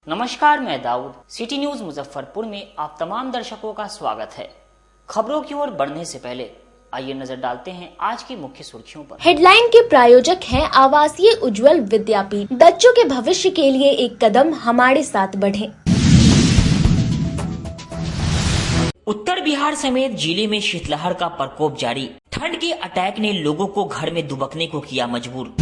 नमस्कार, मैं Dawood. City news Muzaffarpur में आप तमाम दर्शकों का स्वागत है। खबरों की ओर बढ़ने से पहले आइए नजर डालते हैं आज की मुख्य सुर्खियों पर। हेडलाइन के प्रायोजक हैं आवासीय उज्जवल विद्यापीठ। बच्चों के भविष्य के लिए एक कदम हमारे साथ बढ़ें। उत्तर बिहार समेत जिले में शीतलहर का प्रकोप जारी। ठंड के अटैक ने लोगों को घर में दुबकने को किया मजबूर।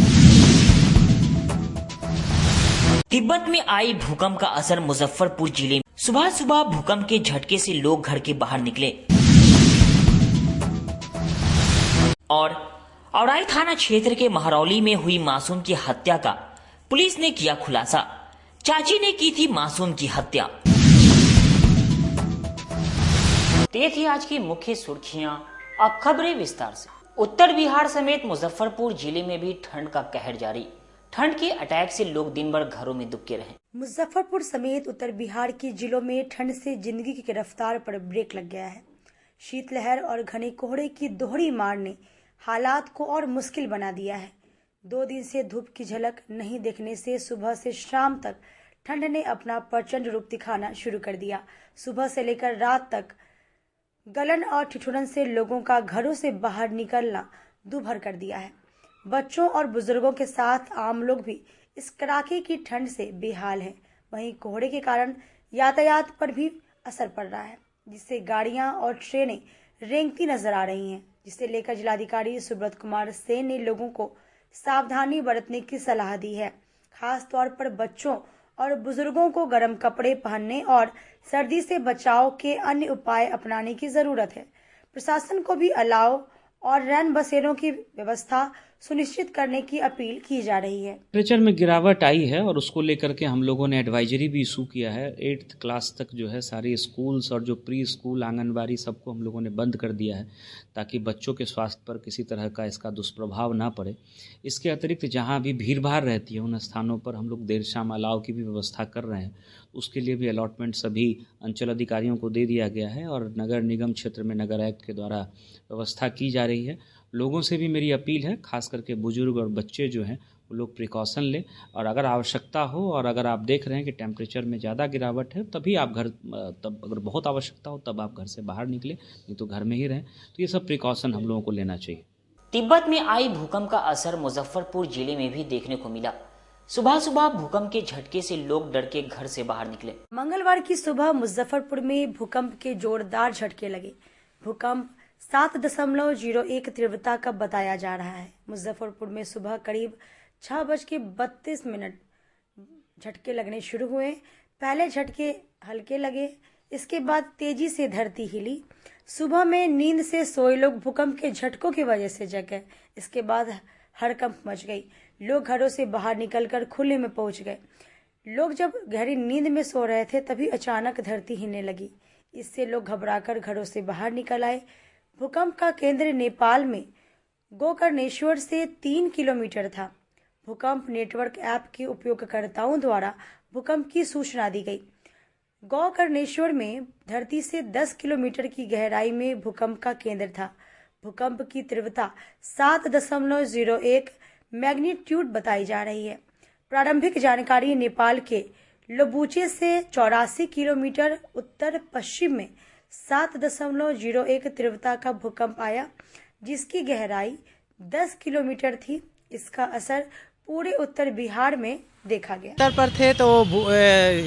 तिब्बत में आई भूकंप का असर मुजफ्फरपुर जिले में। सुबह सुबह भूकंप के झटके से लोग घर के बाहर निकले। और औराई थाना क्षेत्र के महरौली में हुई मासूम की हत्या का पुलिस ने किया खुलासा। चाची ने की थी मासूम की हत्या। ये थी आज की मुख्य सुर्खियां। अब खबरें विस्तार से। उत्तर बिहार समेत मुजफ्फरपुर जिले में भी ठंड का कहर जारी। ठंड के अटैक से लोग दिन भर घरों में दुबके रहे। मुजफ्फरपुर समेत उत्तर बिहार के जिलों में ठंड से जिंदगी की रफ्तार पर ब्रेक लग गया है। शीतलहर और घने कोहरे की दोहरी मार ने हालात को और मुश्किल बना दिया है। 2 दिन से धूप की झलक नहीं देखने से सुबह से शाम तक ठंड ने अपना प्रचंड रूप दिखाना शुरू कर दिया। सुबह से लेकर रात तक गलन और ठिठुरन से लोगों का घरों से बाहर निकलना दूभर कर दिया है। बच्चों और बुजुर्गों के साथ आम लोग भी इस कड़ाके की ठंड से बेहाल हैं। वहीं कोहरे के कारण यातायात पर भी असर पड़ रहा है, जिससे गाड़ियां और ट्रेनें रेंगती नजर आ रही हैं, जिसे लेकर जिलाधिकारी सुब्रत कुमार सेन ने लोगों को सावधानी बरतने की सलाह दी है। खास तौर पर बच्चों और बुजुर्गों को गर्म कपड़े पहनने और सर्दी से बचाव के अन्य उपाय अपनाने की जरूरत है। प्रशासन को भी अलाव और रैन बसेरों की व्यवस्था सुनिश्चित करने की अपील की जा रही है। टेम्परेचर में गिरावट आई है और उसको लेकर के हम लोगों ने एडवाइजरी भी इशू किया है। 8th क्लास तक जो है सारी स्कूल्स और जो प्री स्कूल आंगनबाड़ी सबको हम लोगों ने बंद कर दिया है, ताकि बच्चों के स्वास्थ्य पर किसी तरह का इसका दुष्प्रभाव ना पड़े। इसके अतिरिक्त जहाँ भी भीड़ भाड़ रहती है उन स्थानों पर हम लोग देर शाम अलाव की भी व्यवस्था कर रहे हैं। उसके लिए भी अलॉटमेंट सभी अंचल अधिकारियों को दे दिया गया है और नगर निगम क्षेत्र में नगर आयुक्त के द्वारा व्यवस्था की जा रही है। लोगों से भी मेरी अपील है, खास करके बुजुर्ग और बच्चे जो हैं वो लोग प्रिकॉशन लें, और अगर आवश्यकता हो और अगर आप देख रहे हैं कि टेम्परेचर में ज़्यादा गिरावट है तभी आप तब अगर बहुत आवश्यकता हो तब आप घर से बाहर निकलें, नहीं तो घर में ही रहें। तो ये सब प्रिकॉशन हम लोगों को लेना चाहिए। तिब्बत में आई भूकंप का असर मुजफ्फरपुर जिले में भी देखने को मिला। सुबह सुबह भूकंप के झटके से लोग डर के घर से बाहर निकले। मंगलवार की सुबह मुजफ्फरपुर में भूकंप के जोरदार झटके लगे। भूकंप 7.01 तीव्रता का बताया जा रहा है। मुजफ्फरपुर में सुबह करीब 6:32 झटके लगने शुरू हुए। पहले झटके हल्के लगे, इसके बाद तेजी से धरती हिली। सुबह में नींद से सोए लोग भूकंप के झटकों की वजह से जग गए। इसके बाद हड़कंप मच गई। लोग घरों से बाहर निकलकर खुले में पहुंच गए। लोग जब गहरी नींद में सो रहे थे तभी अचानक धरती हिलने लगी। इससे लोग घबराकर घरों से बाहर निकल आए। भूकंप का केंद्र नेपाल में गोकर्णेश्वर से 3 किलोमीटर था। भूकंप नेटवर्क ऐप के उपयोगकर्ताओं द्वारा भूकंप की सूचना दी गई। गोकर्णेश्वर में धरती से 10 किलोमीटर की गहराई में भूकंप का केंद्र था। भूकंप की तीव्रता 7.01 मैग्नीट्यूड बताई जा रही है। प्रारंभिक जानकारी नेपाल के लोबुचे से 84 किलोमीटर उत्तर पश्चिम में 7.01 तीव्रता का भूकंप आया, जिसकी गहराई 10 किलोमीटर थी। इसका असर पूरे उत्तर बिहार में देखा गया। उत्तर पर थे तो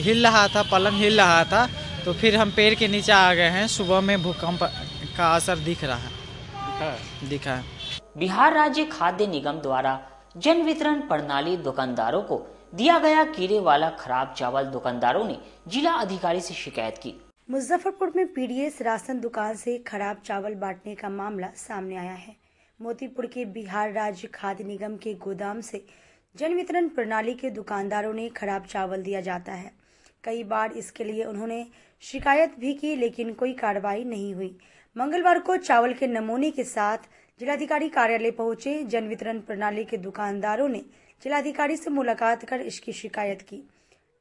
हिल रहा था, पलंग हिल रहा था, तो फिर हम पेड़ के नीचे आ गए हैं। सुबह में भूकंप का असर दिख रहा है, दिखा है। बिहार राज्य खाद्य निगम द्वारा जन वितरण प्रणाली दुकानदारों को दिया गया कीड़े वाला खराब चावल दुकानदारों ने जिला अधिकारी से शिकायत की। मुजफ्फरपुर में पीडीएस राशन दुकान से खराब चावल बांटने का मामला सामने आया है। मोतीपुर के बिहार राज्य खाद्य निगम के गोदाम से जन वितरण प्रणाली के दुकानदारों ने खराब चावल दिया जाता है। कई बार इसके लिए उन्होंने शिकायत भी की, लेकिन कोई कार्रवाई नहीं हुई। मंगलवार को चावल के नमूने के साथ जिलाधिकारी कार्यालय पहुंचे जन वितरण प्रणाली के दुकानदारों ने जिलाधिकारी से मुलाकात कर इसकी शिकायत की।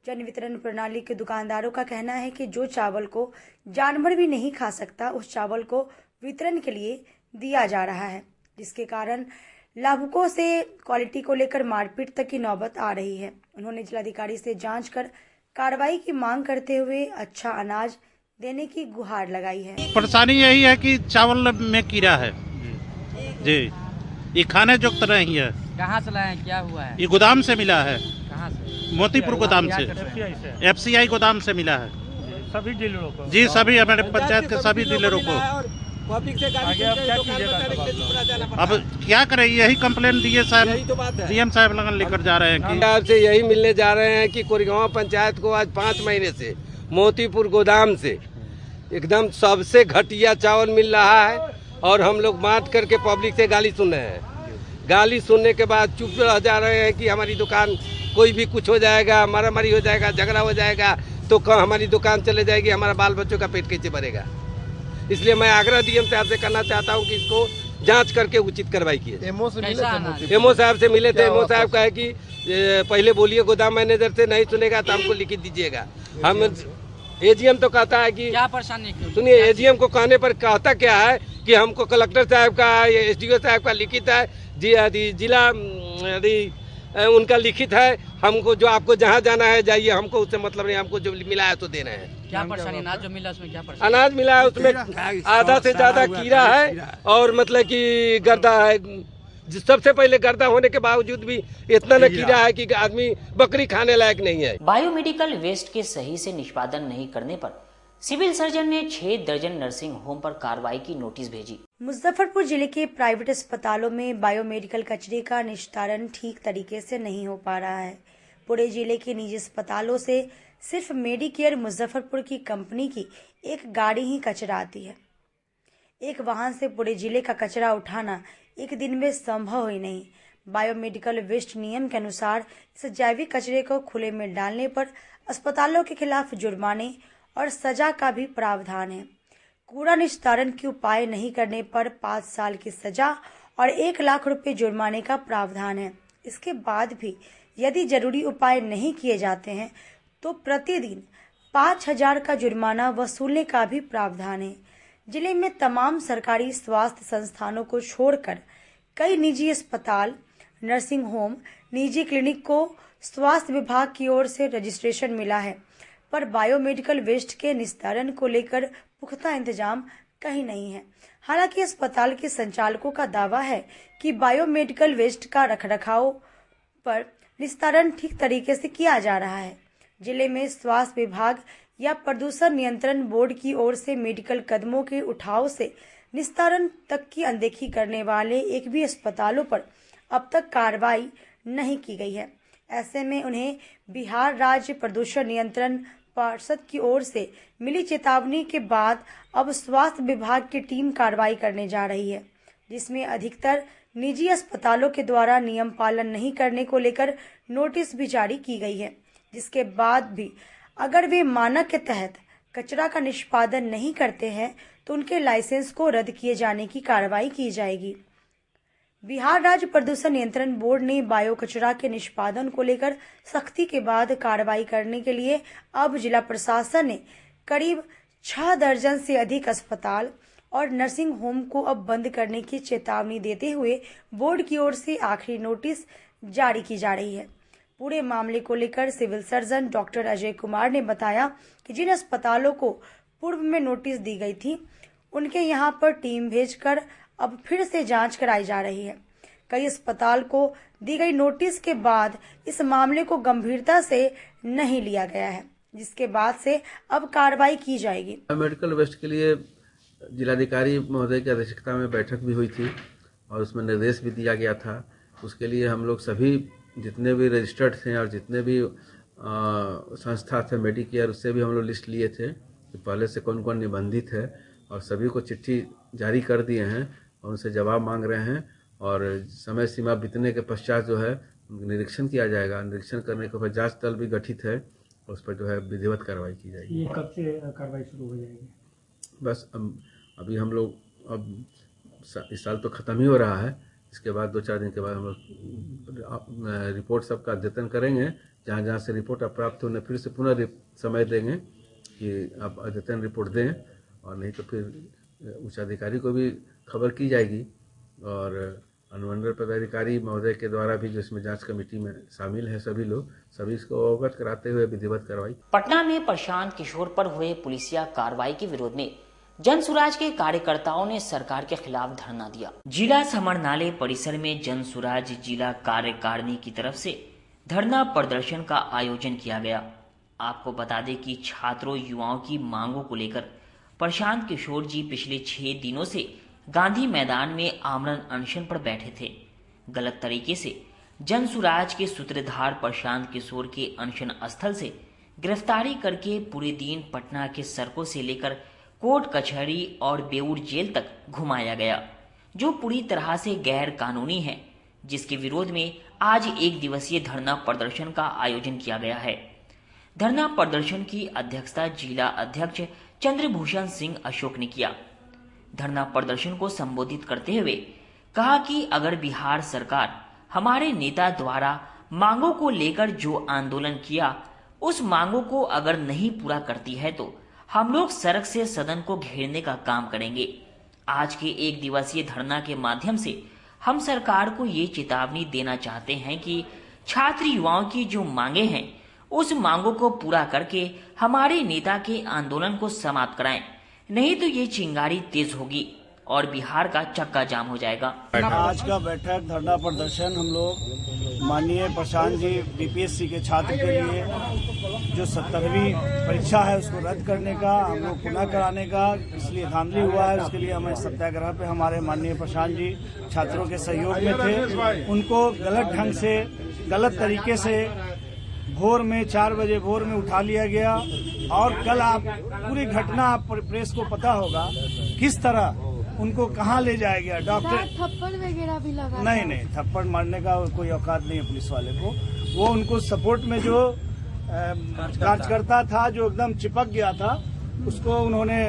जन वितरण प्रणाली के दुकानदारों का कहना है कि जो चावल को जानवर भी नहीं खा सकता, उस चावल को वितरण के लिए दिया जा रहा है, जिसके कारण लाभुकों से क्वालिटी को लेकर मारपीट तक की नौबत आ रही है। उन्होंने जिलाधिकारी से जांच कर कार्रवाई की मांग करते हुए अच्छा अनाज देने की गुहार लगाई है। परेशानी यही है कि चावल में कीड़ा है जी, ये खाने जोगत नहीं है। कहाँ से लाए, क्या हुआ है? ये गोदाम से मिला है। कहाँ से? मोतीपुर गोदाम से, FCI गोदाम से मिला है। सभी डीलरों को जी, सभी हमारे पंचायत के सभी डीलरों को। अब क्या करें, यही कंप्लेन दिए साहब, DM साहब लगन लेकर जा रहे हैं कि आपसे यही मिलने जा रहे हैं कि कोरेगांव पंचायत को आज 5 महीने से मोतीपुर गोदाम से एकदम सबसे घटिया चावल मिल रहा है और हम लोग बात करके पब्लिक से गाली सुन रहे हैं। गाली सुनने के बाद चुप रह जा रहे हैं कि हमारी दुकान कोई भी कुछ हो जाएगा, मारामारी हो जाएगा, झगड़ा हो जाएगा तो हमारी दुकान चले जाएगी, हमारा बाल बच्चों का पेट कैसे भरेगा। इसलिए मैं आग्रह DM साहब से करना चाहता हूं कि इसको जांच करके उचित कार्रवाई की। एमओ साहब से मिले थे। एमओ साहब कहे कि पहले बोलिए गोदाम मैनेजर से, नहीं सुनेगा तो हमको लिखित दीजिएगा। हम AGM तो कहता है कि क्या परेशानी, सुनिए, AGM को कहने पर कहता क्या है कि हमको कलेक्टर साहब का, SDO साहब का लिखित है, जिला उनका लिखित है, हमको जो आपको जहाँ जाना है जाइए, हमको उससे मतलब नहीं, हमको जो मिला है तो देना है। क्या परेशानी, अनाज जो मिला उसमें क्या परेशानी? अनाज मिला है उसमें आधा से ज्यादा कीड़ा है और मतलब कि गर्दा है। सबसे पहले गर्दा होने के बावजूद भी इतना न कीड़ा है कि आदमी बकरी खाने लायक नहीं है। बायोमेडिकल वेस्ट के सही से निष्पादन नहीं करने पर सिविल सर्जन ने 6 दर्जन नर्सिंग होम पर कार्रवाई की नोटिस भेजी। मुजफ्फरपुर जिले के प्राइवेट अस्पतालों में बायोमेडिकल कचरे का निस्तारण ठीक तरीके से नहीं हो पा रहा है। पूरे जिले के निजी अस्पतालों से सिर्फ मेडिकेयर मुजफ्फरपुर की कंपनी की एक गाड़ी ही कचरा आती है। एक वाहन से पूरे जिले का कचरा उठाना एक दिन में संभव ही नहीं। बायोमेडिकल वेस्ट नियम के अनुसार इस जैविक कचरे को खुले में डालने पर अस्पतालों के खिलाफ जुर्माने और सजा का भी प्रावधान है। कूड़ा निस्तारण के उपाय नहीं करने पर 5 साल की सजा और 1 लाख रुपए जुर्माने का प्रावधान है। इसके बाद भी यदि जरूरी उपाय नहीं किए जाते हैं तो प्रतिदिन 5,000 का जुर्माना वसूलने का भी प्रावधान है। जिले में तमाम सरकारी स्वास्थ्य संस्थानों को छोड़कर कई निजी अस्पताल, नर्सिंग होम, निजी क्लिनिक को स्वास्थ्य विभाग की ओर से रजिस्ट्रेशन मिला है, पर बायोमेडिकल वेस्ट के निस्तारण को लेकर पुख्ता इंतजाम कहीं नहीं है। हालांकि अस्पताल के संचालकों का दावा है कि बायोमेडिकल वेस्ट का रखरखाव पर निस्तारण ठीक तरीके से किया जा रहा है। जिले में स्वास्थ्य विभाग या प्रदूषण नियंत्रण बोर्ड की ओर से मेडिकल कदमों के उठाव से निस्तारण तक की अनदेखी करने वाले एक भी अस्पतालों पर अब तक कार्रवाई नहीं की गई है। ऐसे में उन्हें बिहार राज्य प्रदूषण नियंत्रण पार्षद की ओर से मिली चेतावनी के बाद अब स्वास्थ्य विभाग की टीम कार्रवाई करने जा रही है, जिसमें अधिकतर निजी अस्पतालों के द्वारा नियम पालन नहीं करने को लेकर नोटिस भी जारी की गई है। जिसके बाद भी अगर वे मानक के तहत कचरा का निष्पादन नहीं करते हैं तो उनके लाइसेंस को रद्द किए जाने की कार्रवाई की जाएगी। बिहार राज्य प्रदूषण नियंत्रण बोर्ड ने बायो कचरा के निष्पादन को लेकर सख्ती के बाद कार्रवाई करने के लिए अब जिला प्रशासन ने करीब 6 दर्जन से अधिक अस्पताल और नर्सिंग होम को अब बंद करने की चेतावनी देते हुए बोर्ड की ओर से आखिरी नोटिस जारी की जा रही है। पूरे मामले को लेकर civil surgeon doctor Ajay Kumar ने बताया कि जिन अस्पतालों को पूर्व में नोटिस दी गई थी उनके यहां पर टीम भेजकर अब फिर से जांच कराई जा रही है। कई अस्पताल को दी गई नोटिस के बाद इस मामले को गंभीरता से नहीं लिया गया है, जिसके बाद से अब कार्रवाई की जाएगी। मेडिकल वेस्ट के लिए जिलाधिकारी महोदय की अध्यक्षता में बैठक भी हुई थी और उसमें निर्देश भी दिया गया था। उसके लिए हम लोग सभी जितने भी रजिस्टर्ड थे और जितने भी संस्था थे मेडिकेयर, उससे भी हम लोग लिस्ट लिए थे कि पहले से कौन कौन निबंधित है और सभी को चिट्ठी जारी कर दिए हैं और उनसे जवाब मांग रहे हैं और समय सीमा बीतने के पश्चात जो है निरीक्षण किया जाएगा। निरीक्षण करने के बाद जांच दल भी गठित है और उस पर जो है विधिवत कार्रवाई की जाएगी। ये कब से कार्रवाई शुरू हो जाएगी? बस अभी हम लोग अब इस साल तो ख़त्म ही हो रहा है, इसके बाद 2-4 दिन के बाद हम लोग रिपोर्ट सबका अद्यतन करेंगे। जहाँ जहाँ से रिपोर्ट अब प्राप्त होने फिर से पुनः समय देंगे कि आप अद्यतन रिपोर्ट दें और नहीं तो फिर उच्चाधिकारी को भी खबर की जाएगी और अनुमंडल पदाधिकारी महोदय के द्वारा भी जिसमें जांच कमेटी में शामिल है सभी इसको अवगत कराते हुए विधिवत कार्रवाई। पटना में प्रशांत किशोर पर हुए पुलिसिया कार्रवाई के विरोध में जन सुराज के कार्यकर्ताओं ने सरकार के खिलाफ धरना दिया। जिला समरनालय परिसर में जन सुराज जिला कार्यकारिणी की तरफ से धरना प्रदर्शन का आयोजन किया गया। आपको बता दें कि छात्रों युवाओं की मांगों को लेकर प्रशांत किशोर जी पिछले 6 दिनों से गांधी मैदान में आमरण अनशन पर बैठे थे। गलत तरीके से जन सुराज के सूत्रधार प्रशांत किशोर के अनशन स्थल से गिरफ्तारी करके पूरे दिन पटना के सड़कों से लेकर कोर्ट कचहरी और बेऊर जेल तक घुमाया गया, जो पूरी तरह से गैर कानूनी है, जिसके विरोध में आज 1 दिवसीय धरना प्रदर्शन का आयोजन किया गया है। धरना प्रदर्शन की अध्यक्षता जिला अध्यक्ष चंद्रभूषण सिंह अशोक ने किया। धरना प्रदर्शन को संबोधित करते हुए कहा कि अगर बिहार सरकार हमारे नेता द्वारा मांगों को लेकर जो आंदोलन किया उस मांगों को अगर नहीं पूरा करती है तो हम लोग सड़क से सदन को घेरने का काम करेंगे। आज के 1 दिवसीय धरना के माध्यम से हम सरकार को ये चेतावनी देना चाहते हैं कि छात्र युवाओं की जो मांगे हैं उस मांगों को पूरा करके हमारे नेता के आंदोलन को समाप्त कराएं, नहीं तो ये चिंगारी तेज होगी और बिहार का चक्का जाम हो जाएगा। आज का बैठक धरना प्रदर्शन हम लोग माननीय प्रशांत जी बीपीएससी के छात्र के लिए जो 70वीं परीक्षा है उसको रद्द करने का, हम लोग पुनः कराने का इसलिए धांधली हुआ है, उसके लिए हमें सत्याग्रह पे हमारे माननीय प्रशांत जी छात्रों के सहयोग में थे। उनको गलत ढंग से गलत तरीके से भोर में 4 बजे भोर में उठा लिया गया और कल आप पूरी घटना आप प्रेस को पता होगा किस तरह उनको कहाँ ले जाया गया। डॉक्टर थप्पड़ वगैरह भी लगा? नहीं, थप्पड़ मारने का कोई औकात नहीं है पुलिस वाले को। वो उनको सपोर्ट में जो कार्यकर्ता था जो एकदम चिपक गया था उसको उन्होंने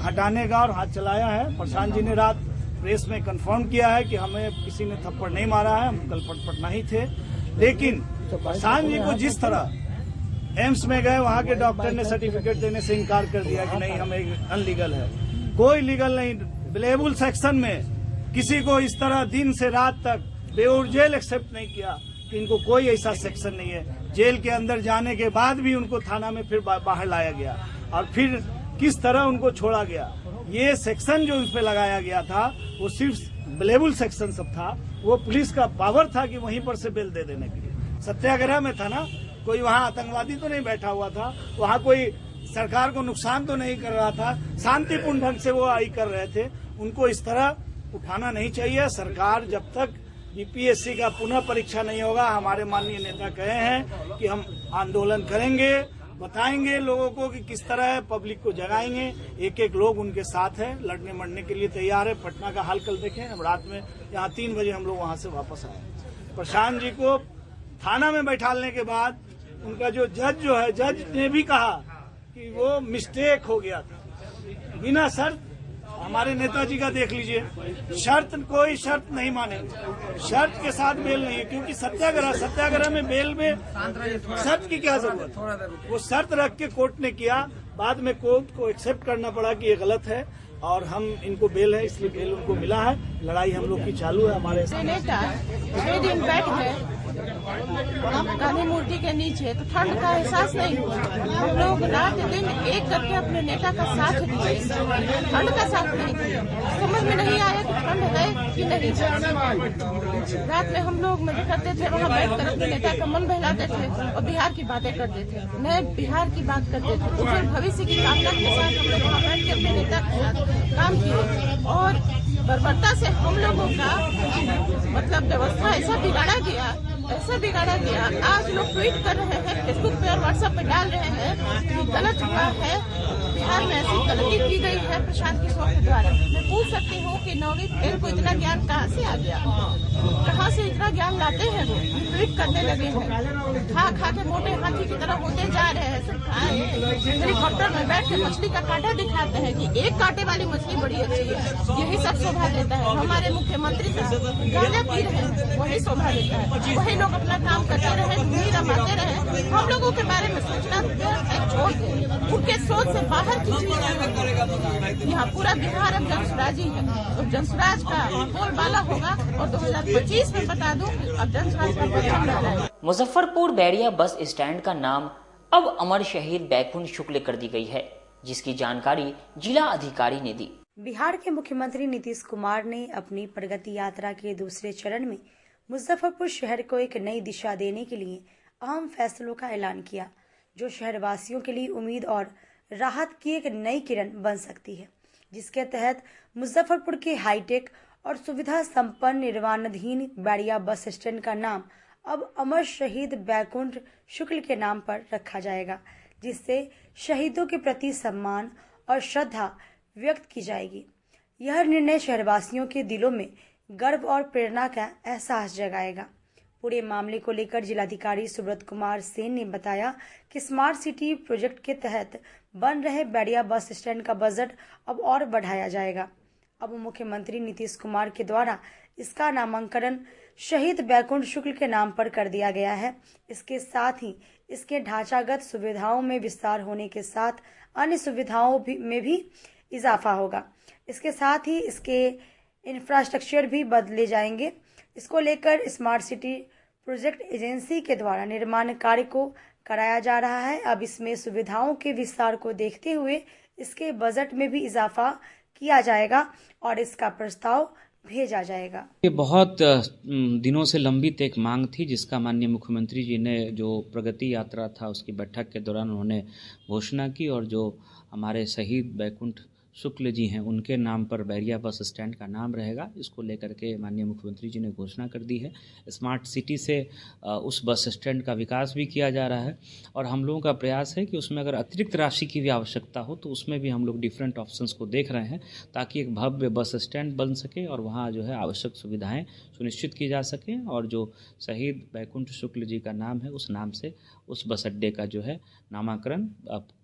हटाने का और हाथ चलाया है। प्रशांत जी ने रात प्रेस में कंफर्म किया है कि हमें किसी ने थप्पड़ नहीं मारा है, हम कल पटना ही थे। लेकिन प्रशांत जी को जिस तरह एम्स में गए वहाँ के डॉक्टर ने सर्टिफिकेट देने से इनकार कर दिया कि नहीं हमें अनलीगल है, कोई लीगल नहीं। बिलेबुल सेक्शन में किसी को इस तरह दिन से रात तक बेऊर जेल एक्सेप्ट नहीं किया कि इनको कोई ऐसा सेक्शन नहीं है। जेल के अंदर जाने के बाद भी उनको थाना में फिर बाहर लाया गया और फिर किस तरह उनको छोड़ा गया। ये सेक्शन जो उस पर लगाया गया था वो सिर्फ बिलेबुल सेक्शन सब था, वो पुलिस का पावर था कि वहीं पर से बेल दे देने के लिए। सत्याग्रह में था ना, कोई वहाँ आतंकवादी तो नहीं बैठा हुआ था, वहाँ कोई सरकार को नुकसान तो नहीं कर रहा था, शांतिपूर्ण ढंग से वो आई कर रहे थे। उनको इस तरह उठाना नहीं चाहिए। सरकार जब तक बीपीएससी का पुनः परीक्षा नहीं होगा, हमारे माननीय नेता कहे हैं कि हम आंदोलन करेंगे, बताएंगे लोगों को कि किस तरह पब्लिक को जगाएंगे। एक लोग उनके साथ है, लड़ने मरने के लिए तैयार है। पटना का हाल कल देखें, हम रात में यहाँ 3 बजे हम लोग वहाँ से वापस आए। प्रशांत जी को थाना में बैठाने के बाद उनका जो जज ने भी कहा कि वो मिस्टेक हो गया था। बिना शर्त हमारे नेताजी का देख लीजिए, कोई शर्त नहीं मानेंगे, शर्त के साथ बेल नहीं है, क्योंकि सत्याग्रह में बेल में शर्त की क्या जरूरत है। वो शर्त रख के कोर्ट ने किया, बाद में कोर्ट को एक्सेप्ट करना पड़ा कि ये गलत है और हम इनको बेल है इसलिए बेल उनको मिला है। लड़ाई हम लोग की चालू है। हमारे नेता 6 दिन बैठ गए गांधी मूर्ति के नीचे तो ठंड का एहसास नहीं हुआ। हम लोग रात दिन एक करके अपने नेता का साथ दिए, ठंड का साथ नहीं दिए। समझ में नहीं आया कि ठंड है कि नहीं। रात में हम लोग मजे करते थे, वहाँ बैठ कर अपने नेता का मन बहलाते थे और बिहार की बातें करते थे, नए बिहार की बात करते थे। उज्जवल भविष्य की कामना के साथ हम लोग वहाँ बैठ के अपने नेता के साथ काम किए और बर्बरता से हम लोगों का मतलब व्यवस्था ऐसा बिगाड़ा गया। आज लोग ट्वीट कर रहे हैं, फेसबुक पे और व्हाट्सएप पे डाल रहे हैं कि गलत हुआ है, बिहार में ऐसी गलती की गई है प्रशांत किशोर के द्वारा। मैं पूछ सकती हूँ कि 9वीं फेल को इतना ज्ञान कहाँ से आ गया, कहाँ से इतना ज्ञान लाते हैं। वो ट्वीट करने लगे हैं, खा के मोटे हाथी की तरह होते जा रहे हैं। सिर्फ हेलीकॉप्टर में बैठ के मछली का कांटा दिखाते हैं कि एक कांटे वाली मछली बड़ी अच्छी है, यही सब शोभा देता है। हमारे मुख्यमंत्री साहब गांजा पी रहे हैं, वही शोभा देता है। वही लोग अपना काम करते रहे, धूनी रमाते रहे, हम लोगों के बारे में सोचना छोड़ दें, उनके सोच से बाहर कीजिए। यहाँ पूरा बिहार अब जनसुराजी है, तो जनसुराज का बोलबाला होगा और 2025 में बता दूं अब जनसुराज का परचम लहरा है। मुजफ्फरपुर बैरिया बस स्टैंड का नाम अब अमर शहीद बैकुंठ शुक्ल कर दी गई है, जिसकी जानकारी जिला अधिकारी ने दी। बिहार के मुख्यमंत्री नीतीश कुमार ने अपनी प्रगति यात्रा के दूसरे चरण में मुजफ्फरपुर शहर को एक नई दिशा देने के लिए अहम फैसलों का ऐलान किया, जो शहरवासियों के लिए उम्मीद और राहत की एक नई किरण बन सकती है, जिसके तहत मुजफ्फरपुर के हाईटेक और सुविधा संपन्न निर्माणाधीन बैरिया बस स्टैंड का नाम अब अमर शहीद बैकुंठ शुक्ल के नाम पर रखा जाएगा, जिससे शहीदों के प्रति सम्मान और श्रद्धा व्यक्त की जाएगी। यह निर्णय शहरवासियों के दिलों में गर्व और प्रेरणा का एहसास जगाएगा। पूरे मामले को लेकर जिलाधिकारी सुब्रत कुमार सेन ने बताया कि स्मार्ट सिटी प्रोजेक्ट के तहत बन रहे बैरिया बस स्टैंड का बजट अब और बढ़ाया जाएगा। अब मुख्यमंत्री नीतीश कुमार के द्वारा इसका नामकरण शहीद बैकुंठ शुक्ल के नाम पर कर दिया गया है। इसके साथ ही इसके ढांचागत सुविधाओं में विस्तार होने के साथ अन्य सुविधाओं में भी इजाफा होगा। इसके साथ ही इसके इंफ्रास्ट्रक्चर भी बदले जाएंगे। इसको लेकर स्मार्ट सिटी प्रोजेक्ट एजेंसी के द्वारा निर्माण कार्य को कराया जा रहा है। अब इसमें सुविधाओं के विस्तार को देखते हुए इसके बजट में भी इजाफा किया जाएगा और इसका प्रस्ताव भेजा जाएगा। ये बहुत दिनों से लंबित एक मांग थी, जिसका माननीय मुख्यमंत्री जी ने जो प्रगति यात्रा था उसकी बैठक के दौरान उन्होंने घोषणा की, और जो हमारे शहीद बैकुंठ शुक्ल जी हैं उनके नाम पर बैरिया बस स्टैंड का नाम रहेगा। इसको लेकर के माननीय मुख्यमंत्री जी ने घोषणा कर दी है। स्मार्ट सिटी से उस बस स्टैंड का विकास भी किया जा रहा है, और हम लोगों का प्रयास है कि उसमें अगर अतिरिक्त राशि की भी आवश्यकता हो तो उसमें भी हम लोग डिफरेंट ऑप्शंस को देख रहे हैं, ताकि एक भव्य बस स्टैंड बन सके और वहाँ जो है आवश्यक सुविधाएँ सुनिश्चित की जा सकें, और जो शहीद बैकुंठ शुक्ल जी का नाम है उस नाम से उस बस अड्डे का जो है नामाकरण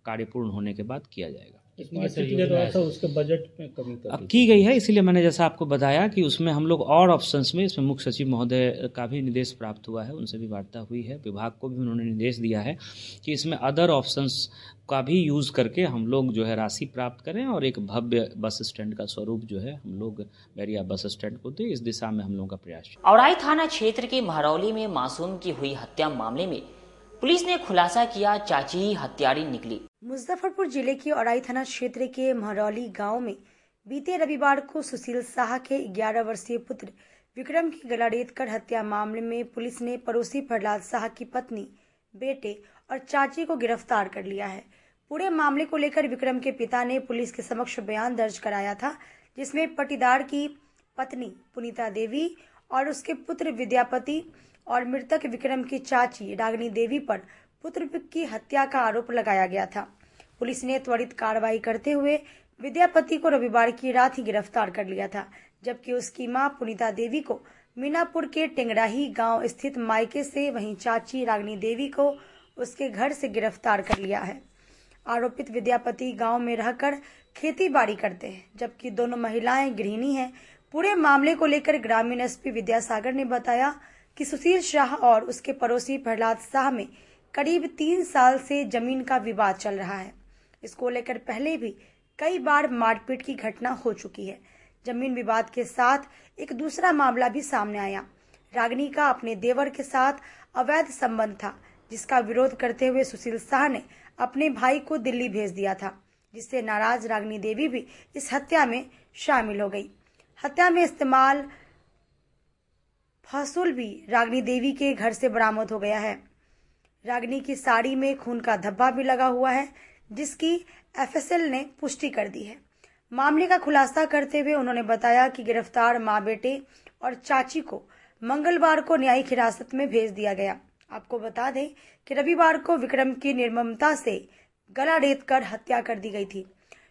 कार्य पूर्ण होने के बाद किया जाएगा। उसके बजट में कमी की गई है, इसीलिए मैंने जैसा आपको बताया कि उसमें हम लोग और ऑप्शंस में, इसमें मुख्य सचिव महोदय का भी निर्देश प्राप्त हुआ है, उनसे भी वार्ता हुई है, विभाग को भी उन्होंने निर्देश दिया है कि इसमें अदर ऑप्शंस का भी यूज़ करके हम लोग जो है राशि प्राप्त करें और एक भव्य बस स्टैंड का स्वरूप जो है हम लोग बैरिया बस स्टैंड को दें। इस दिशा में हम लोगों का प्रयास। औराई थाना क्षेत्र के महरौली में मासूम की हुई हत्या मामले में पुलिस ने खुलासा किया, चाची ही हत्यारी निकली। मुजफ्फरपुर जिले के औराई थाना क्षेत्र के महरौली गांव में बीते रविवार को सुशील शाह के 11 वर्षीय पुत्र विक्रम की गला रेत कर हत्या मामले में पुलिस ने पड़ोसी प्रहलाद शाह की पत्नी, बेटे और चाची को गिरफ्तार कर लिया है। पूरे मामले को लेकर विक्रम के पिता ने पुलिस के समक्ष बयान दर्ज कराया था, जिसमें पटीदार की पत्नी पुनीता देवी और उसके पुत्र विद्यापति और मृतक विक्रम की चाची रागिनी देवी पर पुत्र की हत्या का आरोप लगाया गया था। पुलिस ने त्वरित कार्रवाई करते हुए विद्यापति को रविवार की रात ही गिरफ्तार कर लिया था, जबकि उसकी मां पुनीता देवी को मीनापुर के टेंगराही गांव स्थित मायके से, वहीं चाची रागिनी देवी को उसके घर से गिरफ्तार कर लिया है। आरोपित विद्यापति गांव में रहकर खेती बाड़ी करते हैं, जबकि दोनों महिलाएं गृहिणी हैं। पूरे मामले को लेकर ग्रामीण एसपी विद्यासागर ने बताया कि सुशील शाह और उसके पड़ोसी प्रहलाद शाह में करीब 3 साल से जमीन का विवाद चल रहा है। इसको लेकर पहले भी कई बार मारपीट की घटना हो चुकी है। जमीन विवाद के साथ एक दूसरा मामला भी सामने आया। रागिनी का अपने देवर के साथ अवैध संबंध था, जिसका विरोध करते हुए सुशील शाह ने अपने भाई को दिल्ली भेज दिया था, जिससे नाराज रागिनी देवी भी इस हत्या में शामिल हो गई। हत्या में इस्तेमाल फसूल भी रागिनी देवी के घर से बरामद हो गया है। रागिनी की साड़ी में खून का धब्बा भी लगा हुआ है, जिसकी एफएसएल ने पुष्टि कर दी है। मामले का खुलासा करते हुए उन्होंने बताया कि गिरफ्तार मां, बेटे और चाची को मंगलवार को न्यायिक हिरासत में भेज दिया गया। आपको बता दें कि रविवार को विक्रम की निर्ममता से गला रेत कर हत्या कर दी गई थी।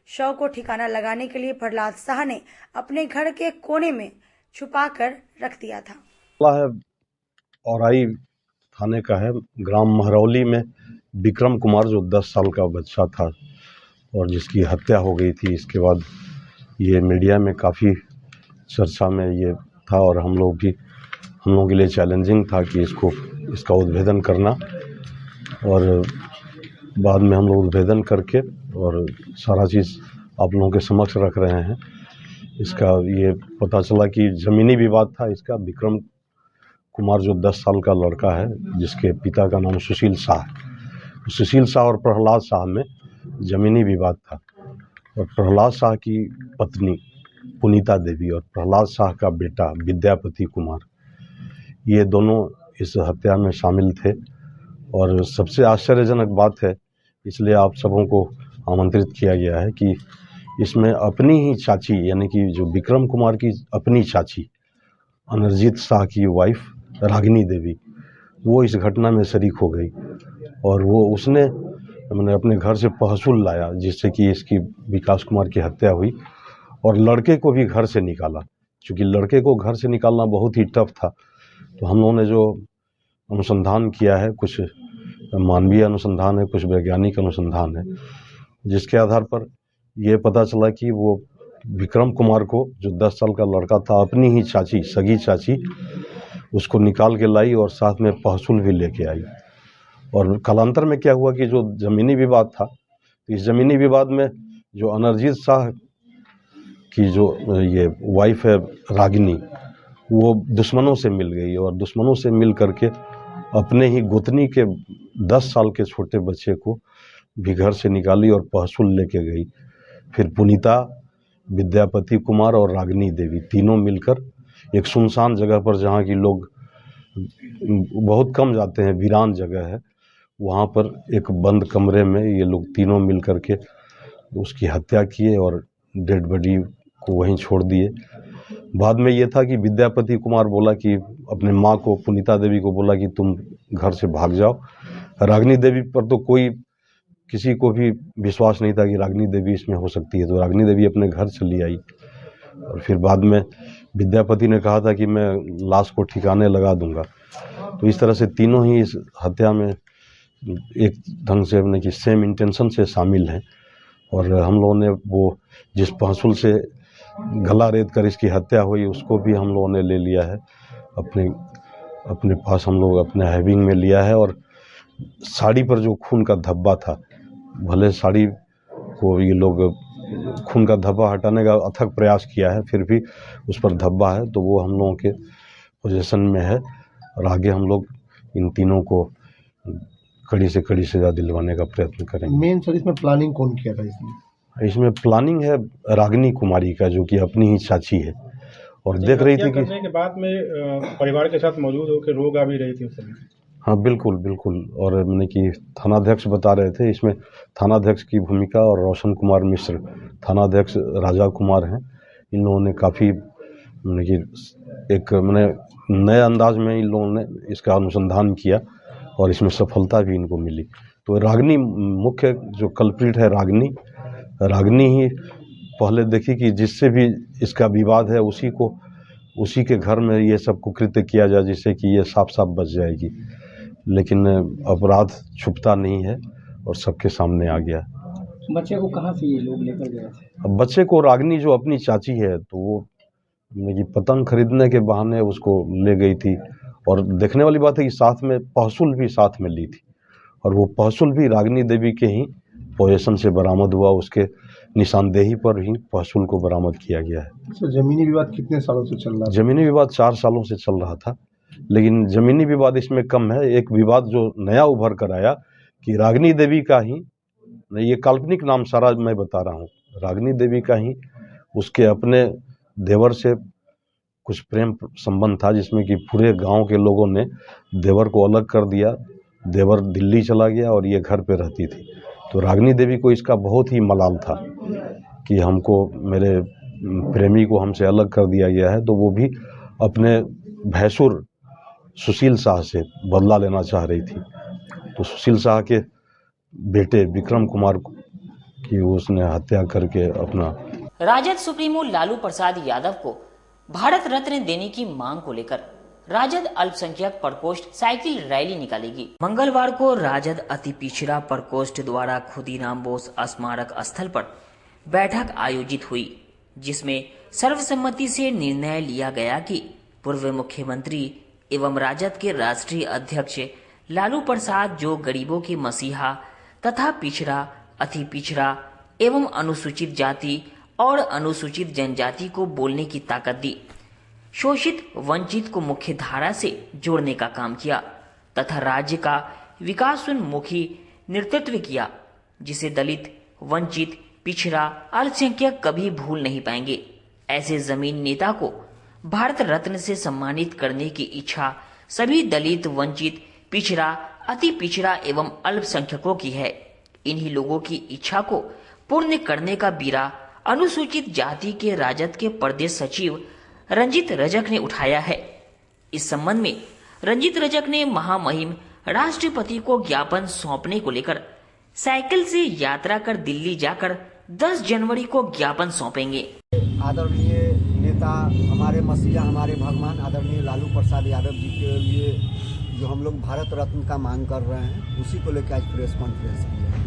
शव को ठिकाना लगाने के लिए प्रहलाद शाह ने अपने घर के कोने में छुपा कर रख दिया था। औराई थाने का है। ग्राम महरौली में विक्रम कुमार जो 10 साल का बच्चा था और जिसकी हत्या हो गई थी, इसके बाद ये मीडिया में काफ़ी चर्चा में ये था और हम लोगों के लिए चैलेंजिंग था कि इसका उद्भेदन करना। और बाद में हम लोग उद्भेदन करके और सारा चीज़ आप लोगों के समक्ष रख रहे हैं। इसका ये पता चला कि ज़मीनी विवाद था इसका। विक्रम कुमार जो 10 साल का लड़का है, जिसके पिता का नाम सुशील शाह, सुशील शाह और प्रहलाद शाह में ज़मीनी विवाद था। और प्रहलाद शाह की पत्नी पुनीता देवी और प्रहलाद शाह का बेटा विद्यापति कुमार, ये दोनों इस हत्या में शामिल थे। और सबसे आश्चर्यजनक बात है, इसलिए आप सबों को आमंत्रित किया गया है कि इसमें अपनी ही चाची, यानी कि जो विक्रम कुमार की अपनी चाची अनरजीत शाह की वाइफ रागिनी देवी, वो इस घटना में शरीक हो गई। और उसने मैंने अपने घर से पहसुल लाया जिससे कि इसकी विकास कुमार की हत्या हुई, और लड़के को भी घर से निकाला। क्योंकि लड़के को घर से निकालना बहुत ही टफ था, तो हम लोगों ने जो अनुसंधान किया है, कुछ मानवीय अनुसंधान है, कुछ वैज्ञानिक अनुसंधान है, जिसके आधार पर यह पता चला कि वो विक्रम कुमार को, जो 10 साल का लड़का था, अपनी ही चाची, सगी चाची, उसको निकाल के लाई और साथ में पहसुल भी लेके आई। और कालांतर में क्या हुआ कि जो ज़मीनी विवाद था, तो इस ज़मीनी विवाद में जो अनरजीत शाह की जो ये वाइफ है रागिनी, वो दुश्मनों से मिल गई और दुश्मनों से मिल करके अपने ही गोतनी के 10 साल के छोटे बच्चे को भी घर से निकाली और पहसुल लेके गई। फिर पुनीता, विद्यापति कुमार और रागिनी देवी तीनों मिलकर एक सुनसान जगह पर, जहाँ की लोग बहुत कम जाते हैं, वीरान जगह है, वहाँ पर एक बंद कमरे में ये लोग तीनों मिल करके उसकी हत्या किए और डेड बॉडी को वहीं छोड़ दिए। बाद में ये था कि विद्यापति कुमार बोला कि अपने माँ को, पुनीता देवी को बोला कि तुम घर से भाग जाओ। रागिनी देवी पर तो किसी को भी विश्वास नहीं था कि रागिनी देवी इसमें हो सकती है, तो रागिनी देवी अपने घर चली आई। और फिर बाद में विद्यापति ने कहा था कि मैं लाश को ठिकाने लगा दूंगा। तो इस तरह से तीनों ही इस हत्या में एक ढंग से अपने की सेम इंटेंशन से शामिल हैं। और हम लोगों ने वो जिस पहसुल से गला रेत कर इसकी हत्या हुई, उसको भी हम लोगों ने ले लिया है अपने पास, हम लोग अपने हैविंग में लिया है। और साड़ी पर जो खून का धब्बा था, भले साड़ी को ये लोग खून का धब्बा हटाने का अथक प्रयास किया है, फिर भी उस पर धब्बा है, तो वो हम लोगों के पोजीशन में है। और आगे हम लोग इन तीनों को कड़ी से कड़ी सजा दिलवाने का प्रयत्न करेंगे। मेन सर इसमें प्लानिंग कौन किया था? इसमें प्लानिंग है रागिनी कुमारी का, जो कि अपनी ही चाची है और देख रही थी कि करने के बाद में परिवार के साथ मौजूद होकर रो गा भी रही थी उस समय। हाँ बिल्कुल बिल्कुल। और मैंने कि थानाध्यक्ष बता रहे थे, इसमें थानाध्यक्ष की भूमिका और रोशन कुमार मिश्र, थानाध्यक्ष राजा कुमार हैं, इन लोगों ने काफ़ी मैंने कि एक नए अंदाज में इन लोगों ने इसका अनुसंधान किया और इसमें सफलता भी इनको मिली। तो रागिनी मुख्य जो कल्प्रिट है, रागिनी ही पहले देखी कि जिससे भी इसका विवाद है उसी के घर में ये सब कुकृत्य किया जाए, जिससे कि ये साफ साफ बच जाएगी। लेकिन अपराध छुपता नहीं है और सबके सामने आ गया। बच्चे को कहाँ से ये लोग लेकर गए थे? अब बच्चे को रागिनी जो अपनी चाची है, तो वो पतंग खरीदने के बहाने उसको ले गई थी। और देखने वाली बात है कि साथ में पहसुल भी साथ में ली थी, और वो पहसुल भी रागिनी देवी के ही पोजीशन से बरामद हुआ, उसके निशानदेही पर ही पहसुल को बरामद किया गया है। तो ज़मीनी विवाद कितने सालों से चल रहा है? ज़मीनी विवाद 4 सालों से चल रहा था, लेकिन ज़मीनी विवाद इसमें कम है। एक विवाद जो नया उभर कर आया कि रागिनी देवी का ही, ये काल्पनिक नाम सारा मैं बता रहा हूँ, रागिनी देवी का ही उसके अपने देवर से कुछ प्रेम संबंध था, जिसमें कि पूरे गांव के लोगों ने देवर को अलग कर दिया। देवर दिल्ली चला गया और ये घर पे रहती थी। तो रागिनी देवी को इसका बहुत ही मलाल था कि हमको, मेरे प्रेमी को हमसे अलग कर दिया गया है। तो वो भी अपने भैंसुर सुशील शाह से बदला लेना चाह रही थी। तो सुशील शाह के बेटे विक्रम कुमार की उसने हत्या करके अपना। राजद सुप्रीमो लालू प्रसाद यादव को भारत रत्न देने की मांग को लेकर राजद अल्पसंख्यक प्रकोष्ठ साइकिल रैली निकालेगी। मंगलवार को राजद अति पिछड़ा प्रकोष्ठ द्वारा खुदीराम बोस स्मारक स्थल पर बैठक आयोजित हुई, जिसमें सर्वसम्मति से निर्णय लिया गया कि पूर्व मुख्यमंत्री एवं राजद के राष्ट्रीय अध्यक्ष लालू प्रसाद, जो गरीबों के मसीहा तथा पिछड़ा, अति पिछड़ा एवं अनुसूचित जाति और अनुसूचित जनजाति को बोलने की ताकत दी, शोषित वंचित को मुख्य धारा से जोड़ने का काम किया तथा राज्य का विकासोन्मुखी नेतृत्व किया, जिसे दलित, वंचित, पिछड़ा, अल्पसंख्यक कभी भूल नहीं पाएंगे। ऐसे जमीन नेता को भारत रत्न से सम्मानित करने की इच्छा सभी दलित, वंचित, पिछड़ा, अति पिछड़ा एवं अल्पसंख्यकों की है। इन्हीं लोगों की इच्छा को पूर्ण करने का बीड़ा अनुसूचित जाति के राजद के प्रदेश सचिव रंजीत रजक ने उठाया है। इस संबंध में रंजीत रजक ने महामहिम राष्ट्रपति को ज्ञापन सौंपने को लेकर साइकिल से यात्रा कर दिल्ली जाकर 10 जनवरी को ज्ञापन सौंपेंगे। आदरणीय नेता, हमारे मसीहा, हमारे भगवान आदरणीय लालू प्रसाद यादव जी के लिए जो हम लोग भारत रत्न का मांग कर रहे हैं, उसी को लेकर आज प्रेस कॉन्फ्रेंस की है।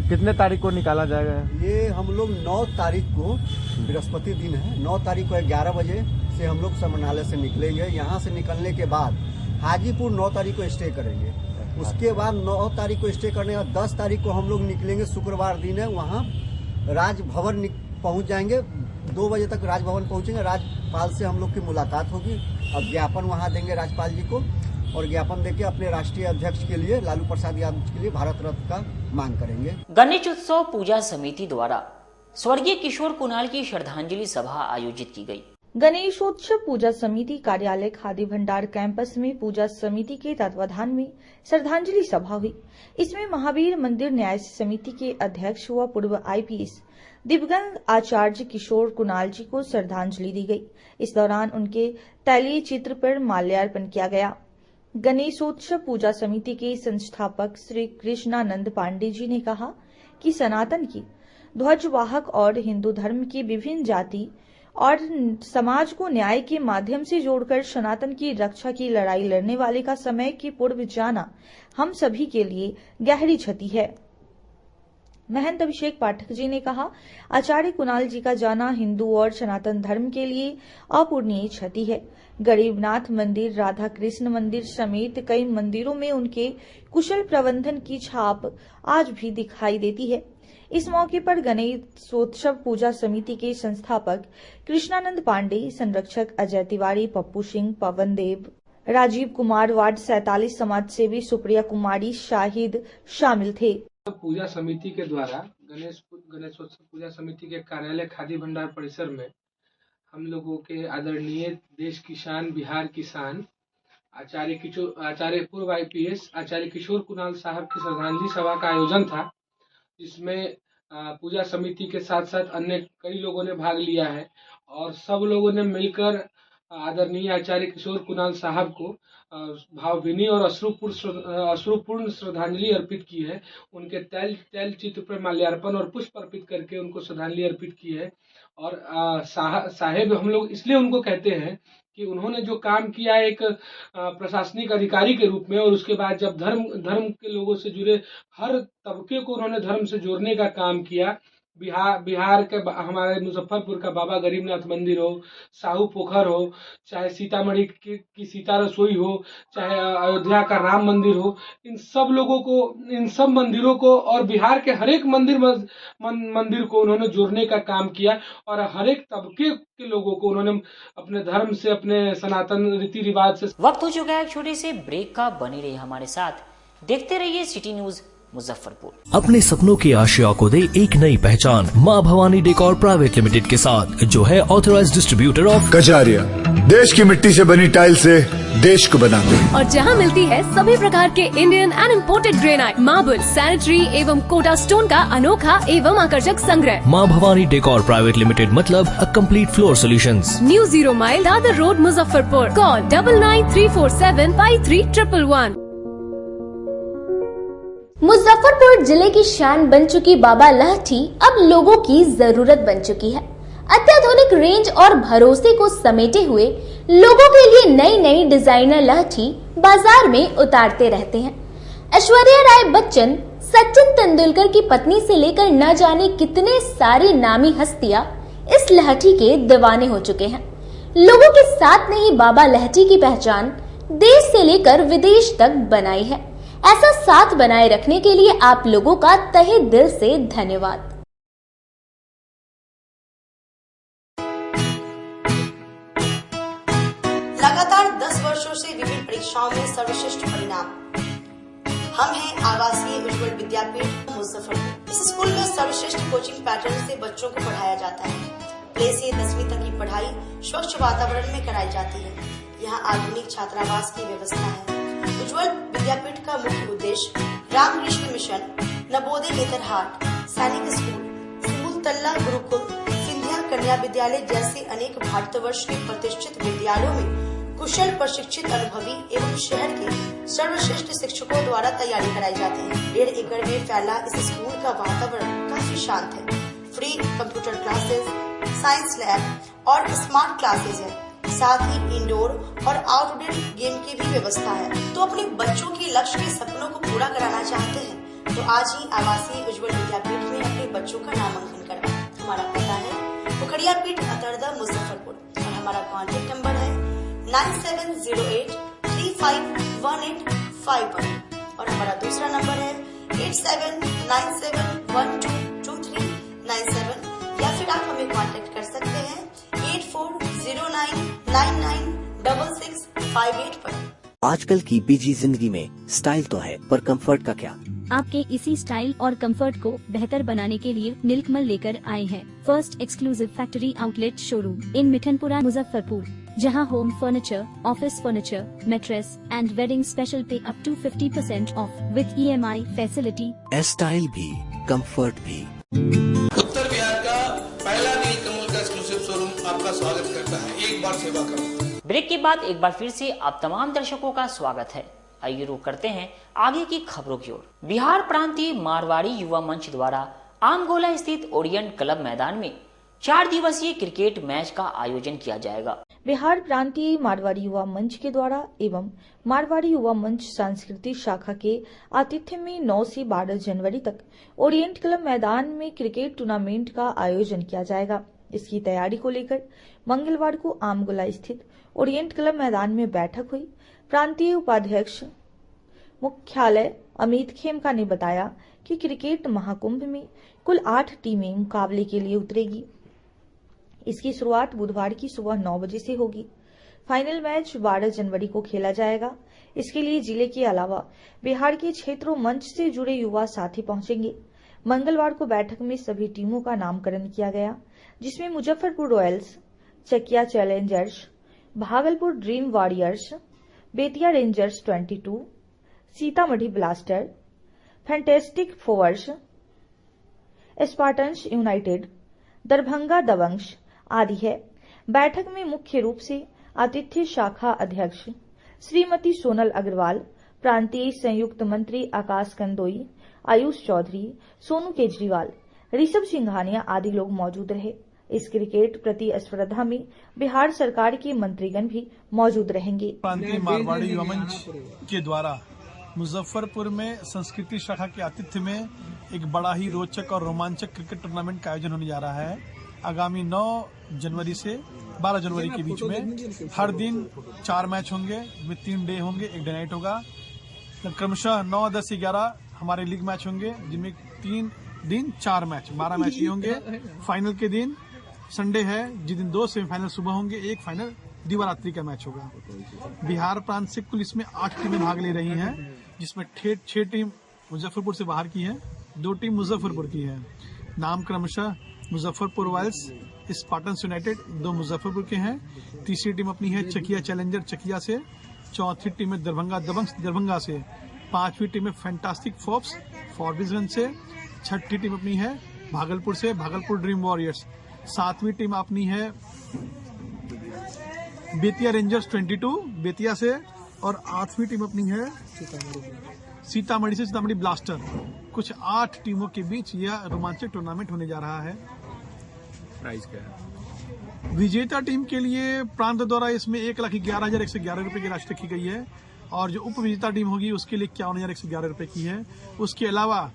कितने तारीख को निकाला जाएगा? ये हम लोग 9 तारीख को, बृहस्पति दिन है, 9 तारीख को 11 बजे से हम लोग समरनालय से निकलेंगे। यहाँ से निकलने के बाद हाजीपुर 9 तारीख को स्टे करेंगे। उसके बाद 9 तारीख को स्टे करने के बाद 10 तारीख को हम लोग निकलेंगे, शुक्रवार दिन है, वहाँ राजभवन पहुँच जाएंगे। 2 बजे तक राजभवन पहुँचेंगे। राज्यपाल से हम लोग की मुलाकात होगी और ज्ञापन वहाँ देंगे राज्यपाल जी को, और ज्ञापन देके अपने राष्ट्रीय अध्यक्ष के लिए, लालू प्रसाद यादव के लिए भारत रत्न का मांग करेंगे। गणेश उत्सव पूजा समिति द्वारा स्वर्गीय किशोर कुणाल की श्रद्धांजलि सभा आयोजित की गई। गणेशोत्सव पूजा समिति कार्यालय खादी भंडार कैंपस में पूजा समिति के तत्वाधान में श्रद्धांजलि सभा हुई। इसमें महावीर मंदिर न्याय समिति के अध्यक्ष व पूर्व IPS दिवंगत आचार्य किशोर कुणाल जी को श्रद्धांजलि दी गई। इस दौरान उनके तैलीय चित्र पर माल्यार्पण किया गया। गणेशोत्सव पूजा समिति के संस्थापक श्री कृष्णानंद पांडे जी ने कहा कि सनातन की ध्वजवाहक और हिंदू धर्म की विभिन्न जाति और समाज को न्याय के माध्यम से जोड़कर सनातन की रक्षा की लड़ाई लड़ने वाले का समय के पूर्व जाना हम सभी के लिए गहरी क्षति है। महंत अभिषेक पाठक जी ने कहा, आचार्य कुणाल जी का जाना हिंदू और सनातन धर्म के लिए अपूरणीय क्षति है। गरीबनाथ मंदिर, राधा कृष्ण मंदिर समेत कई मंदिरों में उनके कुशल प्रबंधन की छाप आज भी दिखाई देती है। इस मौके पर गणेशोत्सव पूजा समिति के संस्थापक कृष्णानंद पांडे, संरक्षक अजय तिवारी, पप्पू सिंह, पवन देव, राजीव कुमार, वार्ड 47 समाज सेवी सुप्रिया कुमारी शाहिद शामिल थे। पूजा समिति के द्वारा गणेशोत्सव पूजा समिति के कार्यालय खादी भंडार परिसर में हम लोगों के आदरणीय देश की शान, बिहार की शान, आचार्य पूर्व IPS आचार्य किशोर कुणाल साहब की श्रद्धांजलि सभा का आयोजन था, जिसमें पूजा समिति के साथ साथ अन्य कई लोगों ने भाग लिया है और सब लोगों ने मिलकर आदरणीय आचार्य किशोर कुणाल साहब को भावभीनी और अश्रुपूर्ण श्रद्धांजलि अर्पित की है। उनके तैल चित्र पर माल्यार्पण और पुष्प अर्पित करके उनको श्रद्धांजलि अर्पित की है। और साहेब हम लोग इसलिए उनको कहते हैं कि उन्होंने जो काम किया एक प्रशासनिक अधिकारी के रूप में, और उसके बाद जब धर्म के लोगों से जुड़े हर तबके को उन्होंने धर्म से जोड़ने का काम किया। बिहार के हमारे मुजफ्फरपुर का बाबा गरीबनाथ मंदिर हो, साहू पोखर हो, चाहे सीतामढ़ी की सीता रसोई हो, चाहे अयोध्या का राम मंदिर हो, इन सब मंदिरों को और बिहार के हर एक मंदिर को उन्होंने जोड़ने का काम किया और हर एक तबके के लोगों को उन्होंने अपने धर्म से, अपने सनातन रीति रिवाज से। वक्त हो चुका है एक छोटे से ब्रेक का। बने रहिए हमारे साथ, देखते रहिए सिटी न्यूज मुजफ्फरपुर। अपने सपनों की आशिया को दे एक नई पहचान माँ भवानी डेकोर प्राइवेट लिमिटेड के साथ, जो है ऑथराइज्ड डिस्ट्रीब्यूटर ऑफ कजारिया। देश की मिट्टी से बनी टाइल से देश को बनाते हैं और जहाँ मिलती है सभी प्रकार के Indian and imported granite, marble, sanitary एवं कोटा स्टोन का अनोखा एवं आकर्षक संग्रह। माँ भवानी डेकोर प्राइवेट लिमिटेड मतलब a complete floor solutions. New 0 mile Dadar road Muzaffarpur. Call 9934753111। Muzaffarpur जिले की शान बन चुकी बाबा लाठी अब लोगों की जरूरत बन चुकी है। अत्याधुनिक रेंज और भरोसे को समेटे हुए लोगों के लिए नई नई डिजाइनर लहठी बाजार में उतारते रहते हैं। ऐश्वर्या राय बच्चन, सचिन तेंदुलकर की पत्नी से लेकर न जाने कितने सारी नामी हस्तियां इस लहठी के दीवाने हो चुके हैं। लोगों के साथ ने ही बाबा लहठी की पहचान देश से लेकर विदेश तक बनाई है। ऐसा साथ बनाए रखने के लिए आप लोगों का तहे दिल से धन्यवाद। लगातार 10 वर्षों से विभिन्न परीक्षाओं में सर्वश्रेष्ठ परिणाम। हम हैं आवासीय उज्ज्वल विद्यापीठ मुजफ्फरपुर। इस स्कूल में सर्वश्रेष्ठ कोचिंग पैटर्न से बच्चों को पढ़ाया जाता है। प्ले से 10वीं तक की पढ़ाई स्वच्छ वातावरण में कराई जाती है। यहाँ आधुनिक छात्रावास की व्यवस्था है। उज्ज्वल विद्यापीठ का मुख्य उद्देश्य रामकृष्ण मिशन, नवोदय नेतरहाट, सैनिक स्कूल, सिमुलतल्ला गुरुकुल, सिंधिया कन्या विद्यालय जैसे अनेक भारतवर्ष के प्रतिष्ठित विद्यालयों में कुशल प्रशिक्षित अनुभवी एवं शहर के सर्वश्रेष्ठ शिक्षकों द्वारा तैयारी कराई जाती है। 1.5 एकड़ में फैला इस स्कूल का वातावरण काफी शांत है। Free computer classes, science lab और स्मार्ट क्लासेस है। साथ ही इंडोर और आउटडोर गेम की भी व्यवस्था है। तो अपने बच्चों के लक्ष्य के सपनों को पूरा कराना चाहते हैं तो आज ही आवासीय उज्ज्वल विद्यापीठ में अपने बच्चों का नामांकन करवाएं। हमारा पता है पोखरिया पीठ अतरदा मुजफ्फरपुर और हमारा कॉन्टेक्ट नंबर है 9708 351851 और हमारा दूसरा नंबर है 8797122397 या फिर आप हमें कांटेक्ट कर सकते हैं 8409996658 पर। आजकल की बिजी जिंदगी में स्टाइल तो है पर कंफर्ट का क्या? आपके इसी स्टाइल और कंफर्ट को बेहतर बनाने के लिए नीलकमल लेकर आए हैं first exclusive factory outlet showroom in Mithanpura Muzaffarpur, जहां home furniture, office furniture, mattress and wedding special पे up to 50% off with EMI facility. Style भी कंफर्ट भी। उत्तर बिहार का पहला नीलकमल का एक्सक्लूसिव शोरूम आपका स्वागत करता है। एक बार सेवा करो। ब्रेक के बाद एक बार फिर से आप तमाम दर्शकों का स्वागत है। आइए रुक करते हैं आगे की खबरों की ओर। बिहार प्रांतीय मारवाड़ी युवा मंच द्वारा आमगोला स्थित ओरिएंट क्लब मैदान में 4 दिवसीय क्रिकेट मैच का आयोजन किया जाएगा। बिहार प्रांतीय मारवाड़ी युवा मंच के द्वारा एवं मारवाड़ी युवा मंच सांस्कृतिक शाखा के आतिथ्य में 9 से 12 जनवरी तक ओरिएंट क्लब मैदान में क्रिकेट टूर्नामेंट का आयोजन किया जाएगा। इसकी तैयारी को लेकर मंगलवार को आमगोला स्थित ओरिएंट क्लब मैदान में बैठक हुई। प्रांतीय उपाध्यक्ष मुख्यालय अमित खेमका ने बताया कि क्रिकेट महाकुंभ में कुल 8 टीमें मुकाबले के लिए उतरेगी। इसकी शुरुआत बुधवार की सुबह 9 बजे से होगी। फाइनल मैच 12 जनवरी को खेला जाएगा। इसके लिए जिले के अलावा बिहार के क्षेत्रों मंच से जुड़े युवा साथी पहुंचेंगे। मंगलवार को बैठक में सभी टीमों का नामकरण किया गया, जिसमें Muzaffarpur Royals, Chakia Challengers, Bhagalpur Dream Warriors, Bettiah Rangers 22, Sitamarhi Blaster, Fantastic Force, Spartans United, Darbhanga Dabangs आदि है। बैठक में मुख्य रूप से आतिथ्य शाखा अध्यक्ष श्रीमती सोनल अग्रवाल, प्रांतीय संयुक्त मंत्री आकाश कंदोई, आयुष चौधरी, सोनू केजरीवाल, ऋषभ सिंघानिया आदि लोग मौजूद रहे। इस क्रिकेट प्रतिस्पर्धा में बिहार सरकार के मंत्रीगण भी मौजूद रहेंगे। प्रांतीय मारवाड़ी युवा मंच के द्वारा मुजफ्फरपुर में संस्कृति शाखा के आतिथ्य में एक बड़ा ही रोचक और रोमांचक क्रिकेट टूर्नामेंट का आयोजन होने जा रहा है। आगामी 9 जनवरी से 12 जनवरी के बीच में हर दिन 4 मैच होंगे, में 3 डे होंगे, 1 डे नाइट होगा। क्रमशः 9, 10, 11 हमारे लीग मैच होंगे, जिनमें 3 दिन 4 मैच, 12 मैच ही होंगे। फाइनल के दिन संडे है, जिस दिन 2 सेमीफाइनल सुबह होंगे, 1 फाइनल दिवारात्रि का मैच होगा। बिहार प्रांत से कुल इसमें 8 टीमें भाग ले रही हैं, जिसमें 6 टीम मुजफ्फरपुर से बाहर की है, 2 टीम मुजफ्फरपुर की है। नाम क्रमशः Muzaffarpur Royals, Spartans United 2 Muzaffarpur के हैं। तीसरी टीम अपनी है चकिया चैलेंजर चकिया से। चौथी टीम है दरभंगा दबंग्स दरभंगा से। 5वीं टीम है फैंटास्टिक फोर्स फॉरबिसगंज से। 6ठी टीम अपनी है भागलपुर से, भागलपुर ड्रीम वॉरियर्स। 7वीं टीम अपनी है बेतिया रेंजर्स 22 बेतिया से। और 8वीं टीम अपनी है सीतामढ़ी से, सीतामढ़ी ब्लास्टर। कुछ 8 टीमों के बीच यह रोमांचक टूर्नामेंट होने जा रहा है। प्राइस क्या है? विजेता टीम के लिए प्रांत द्वारा इसमें 1,11,111 रुपए की राशि रखी गई है और जो उप विजेता टीम होगी उसके लिए 51,111 रुपए की है। उसके अलावा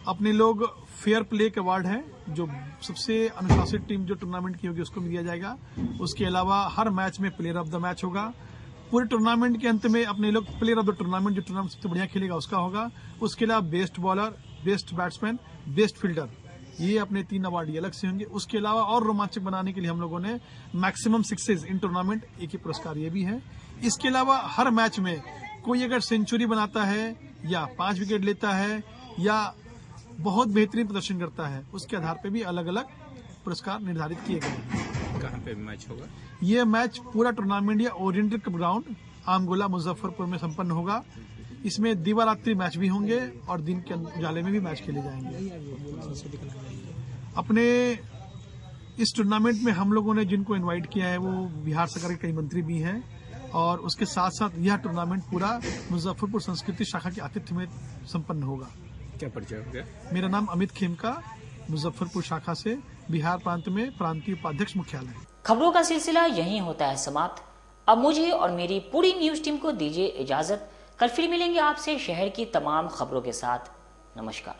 अपने लोग फेयर प्ले के अवार्ड है, जो सबसे अनुशासित टीम जो टूर्नामेंट की होगी उसको दिया जाएगा। उसके अलावा हर मैच में प्लेयर ऑफ द मैच होगा। पूरे टूर्नामेंट के अंत में अपने लोग प्लेयर ऑफ द टूर्नामेंट, जो टूर्नामेंट सबसे बढ़िया खेलेगा उसका होगा। उसके अलावा best bowler, best batsman, best fielder, ये अपने 3 अवार्ड ये अलग से होंगे। उसके अलावा और रोमांचक बनाने के लिए हम लोगों ने मैक्सिमम सिक्सेज इन टूर्नामेंट एक ही पुरस्कार ये भी है। इसके अलावा हर मैच में कोई अगर सेंचुरी बनाता है या 5 विकेट लेता है या बहुत बेहतरीन प्रदर्शन करता है, उसके आधार पे भी अलग अलग पुरस्कार निर्धारित किए गए हैं। कहाँ पे मैच होगा? ये मैच पूरा टूर्नामेंट या oriental cup ground Amgola Muzaffarpur में संपन्न होगा। इसमें दिवारात्रि मैच भी होंगे और दिन के उजाले में भी मैच खेले जाएंगे। अपने इस टूर्नामेंट में हम लोगों ने जिनको इनवाइट किया है वो बिहार सरकार के कई मंत्री भी हैं और उसके साथ साथ यह टूर्नामेंट पूरा मुजफ्फरपुर संस्कृति शाखा के आतिथ्य में संपन्न होगा। क्या परिचय हो गया? मेरा नाम अमित खेमका, मुजफ्फरपुर शाखा से, बिहार प्रांत में प्रांतीय उपाध्यक्ष मुख्यालय। खबरों का सिलसिला यहीं होता है समाप्त। अब मुझे और मेरी पूरी न्यूज टीम को दीजिए इजाजत। कल फिर मिलेंगे आपसे शहर की तमाम खबरों के साथ। नमस्कार।